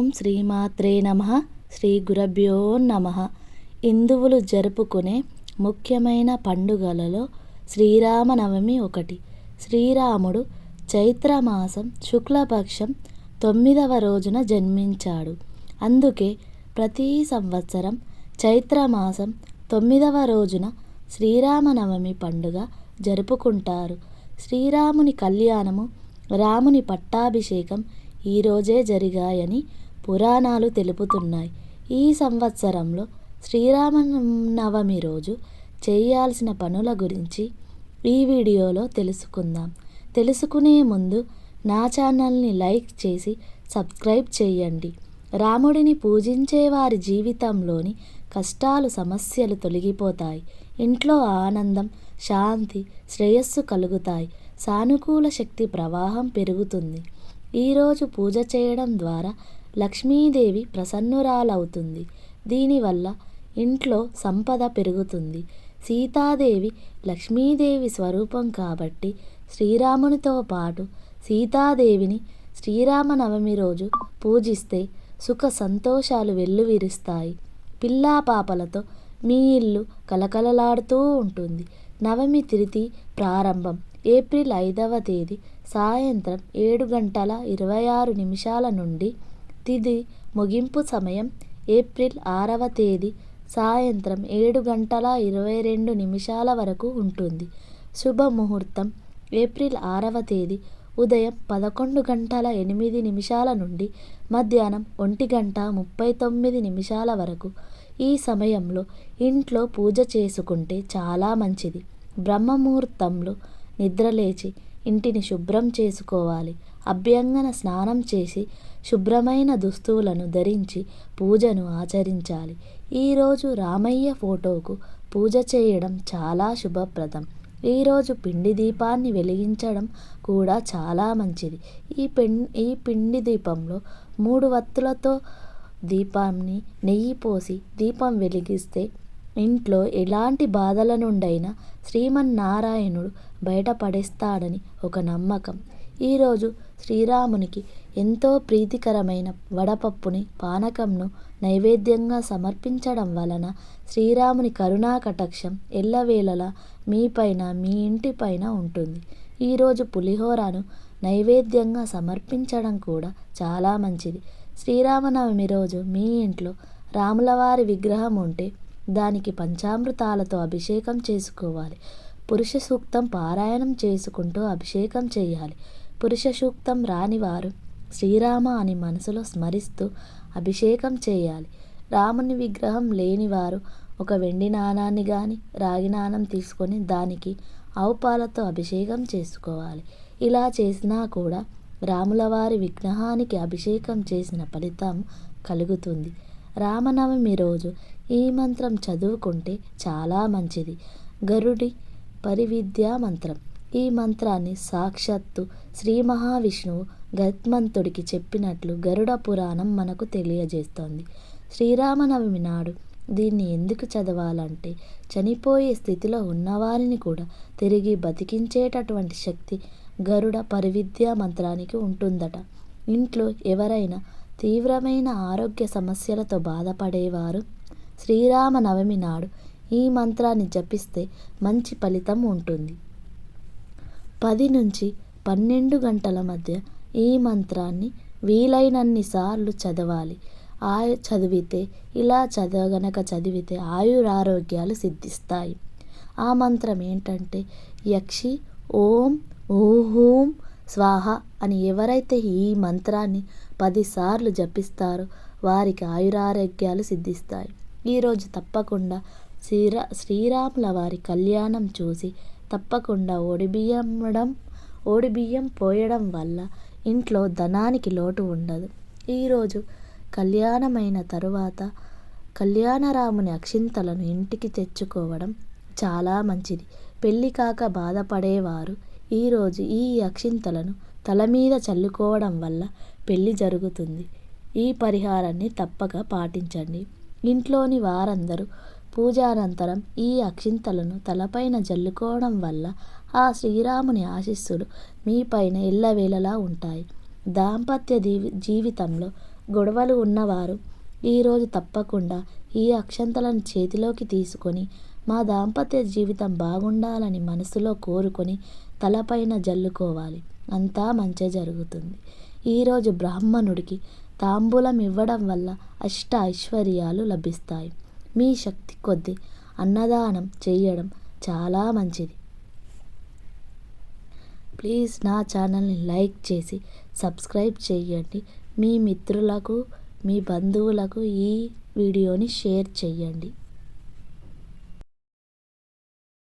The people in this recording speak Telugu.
ఓం శ్రీమాత్రే నమః. శ్రీ గురభ్యో నమః. హిందువులు జరుపుకునే ముఖ్యమైన పండుగలలో శ్రీరామనవమి ఒకటి. శ్రీరాముడు చైత్రమాసం శుక్లపక్షం 9వ రోజున జన్మించాడు. అందుకే ప్రతి సంవత్సరం చైత్రమాసం 9వ రోజున శ్రీరామనవమి పండుగ జరుపుకుంటారు. శ్రీరాముని కళ్యాణము, రాముని పట్టాభిషేకం ఈరోజే జరిగాయని పురాణాలు తెలుపుతున్నాయి. ఈ సంవత్సరంలో శ్రీరామనవమి రోజు చేయాల్సిన పనుల గురించి ఈ వీడియోలో తెలుసుకుందాం. తెలుసుకునే ముందు నా ఛానల్ని లైక్ చేసి సబ్స్క్రైబ్ చేయండి. రాముడిని పూజించే వారి జీవితంలోని కష్టాలు, సమస్యలు తొలగిపోతాయి. ఇంట్లో ఆనందం, శాంతి, శ్రేయస్సు కలుగుతాయి. సానుకూల శక్తి ప్రవాహం పెరుగుతుంది. ఈరోజు పూజ చేయడం ద్వారా లక్ష్మీదేవి ప్రసన్నురాలవుతుంది. దీనివల్ల ఇంట్లో సంపద పెరుగుతుంది. సీతాదేవి లక్ష్మీదేవి స్వరూపం కాబట్టి శ్రీరామునితో పాటు సీతాదేవిని శ్రీరామనవమి రోజు పూజిస్తే సుఖ సంతోషాలు వెల్లువిరుస్తాయి. పిల్లా పాపలతో మీ ఇల్లు కలకలలాడుతూ ఉంటుంది. నవమి తిథి ప్రారంభం ఏప్రిల్ 5వ తేదీ సాయంత్రం 7:26 నుండి తిథి ముగింపు సమయం ఏప్రిల్ 6వ తేదీ సాయంత్రం 7:22 వరకు ఉంటుంది. శుభముహూర్తం ఏప్రిల్ 6వ తేదీ ఉదయం 11:08 నుండి మధ్యాహ్నం 1:39 వరకు. ఈ సమయంలో ఇంట్లో పూజ చేసుకుంటే చాలా మంచిది. బ్రహ్మముహూర్తంలో నిద్రలేచి ఇంటిని శుభ్రం చేసుకోవాలి. అభ్యంగన స్నానం చేసి శుభ్రమైన దుస్తువులను ధరించి పూజను ఆచరించాలి. ఈరోజు రామయ్య ఫోటోకు పూజ చేయడం చాలా శుభప్రదం. ఈరోజు పిండి దీపాన్ని వెలిగించడం కూడా చాలా మంచిది. ఈ పిండి దీపంలో 3 వత్తులతో దీపాన్ని నెయ్యి పోసి దీపం వెలిగిస్తే ఇంట్లో ఎలాంటి బాధల నుండైనా శ్రీమన్నారాయణుడు బయటపడేస్తాడని ఒక నమ్మకం. ఈరోజు శ్రీరామునికి ఎంతో ప్రీతికరమైన వడపప్పుని, పానకంను నైవేద్యంగా సమర్పించడం వలన శ్రీరాముని కరుణా కటాక్షం ఎల్లవేళలా మీపైన, మీ ఇంటిపైన ఉంటుంది. ఈరోజు పులిహోరను నైవేద్యంగా సమర్పించడం కూడా చాలా మంచిది. శ్రీరామనవమి రోజు మీ ఇంట్లో రాములవారి విగ్రహం ఉంటే దానికి పంచామృతాలతో అభిషేకం చేసుకోవాలి. పురుష సూక్తం పారాయణం చేసుకుంటూ అభిషేకం చేయాలి. పురుష సూక్తం రానివారు శ్రీరామ అని మనసులో స్మరిస్తూ అభిషేకం చేయాలి. రాముని విగ్రహం లేనివారు ఒక వెండి నాణాన్ని కానీ రాగి నాణం తీసుకొని దానికి ఆవు పాలతో అభిషేకం చేసుకోవాలి. ఇలా చేసినా కూడా రాములవారి విగ్రహానికి అభిషేకం చేసిన ఫలితం కలుగుతుంది. రామనవమి రోజు ఈ మంత్రం చదువుకుంటే చాలా మంచిది. గరుడి పరివిద్యా మంత్రం. ఈ మంత్రాన్ని సాక్షాత్తు శ్రీ మహావిష్ణువు గరుత్మంతుడికి చెప్పినట్లు గరుడ పురాణం మనకు తెలియజేస్తోంది. శ్రీరామనవమి నాడు దీన్ని ఎందుకు చదవాలంటే చనిపోయే స్థితిలో ఉన్నవారిని కూడా తిరిగి బతికించేటటువంటి శక్తి గరుడ పరివిద్యా మంత్రానికి ఉంటుందట. ఇంట్లో ఎవరైనా తీవ్రమైన ఆరోగ్య సమస్యలతో బాధపడేవారు శ్రీరామనవమి నాడు ఈ మంత్రాన్ని జపిస్తే మంచి ఫలితం ఉంటుంది. 10 నుంచి 12 గంటల మధ్య ఈ మంత్రాన్ని వీలైనన్ని సార్లు చదవాలి. ఇలా చదివితే ఆయురారోగ్యాలు సిద్ధిస్తాయి. ఆ మంత్రం ఏంటంటే యక్షి ఓం ఊహూం స్వాహ అని ఎవరైతే ఈ మంత్రాన్ని 10 సార్లు జపిస్తారో వారికి ఆయురారోగ్యాలు సిద్ధిస్తాయి. ఈరోజు తప్పకుండా శ్రీరాముల వారి కళ్యాణం చూసి తప్పకుండా ఓడిబియ్యం పోయడం వల్ల ఇంట్లో ధనానికి లోటు ఉండదు. ఈరోజు కళ్యాణమైన తరువాత కళ్యాణరాముని అక్షింతలను ఇంటికి తెచ్చుకోవడం చాలా మంచిది. పెళ్ళి కాక బాధపడేవారు ఈరోజు ఈ అక్షింతలను తల మీద చల్లుకోవడం వల్ల పెళ్ళి జరుగుతుంది. ఈ పరిహారాన్ని తప్పక పాటించండి. ఇంట్లోని వారందరూ పూజానంతరం ఈ అక్షింతలను తలపైన జల్లుకోవడం వల్ల ఆ శ్రీరాముని ఆశీస్సులు మీపైన ఎల్లవేళలా ఉంటాయి. దాంపత్య జీవితంలో గొడవలు ఉన్నవారు ఈరోజు తప్పకుండా ఈ అక్షంతలను చేతిలోకి తీసుకొని మా దాంపత్య జీవితం బాగుండాలని మనసులో కోరుకొని తలపైన జల్లుకోవాలి. అంతా మంచే జరుగుతుంది. ఈరోజు బ్రాహ్మణుడికి తాంబూలం ఇవ్వడం వల్ల అష్ట ఐశ్వర్యాలు లభిస్తాయి. మీ శక్తి కొద్దీ అన్నదానం చేయడం చాలా మంచిది. ప్లీజ్ నా ఛానల్ని లైక్ చేసి సబ్స్క్రైబ్ చేయండి. మీ మిత్రులకు, మీ బంధువులకు ఈ వీడియోని షేర్ చేయండి.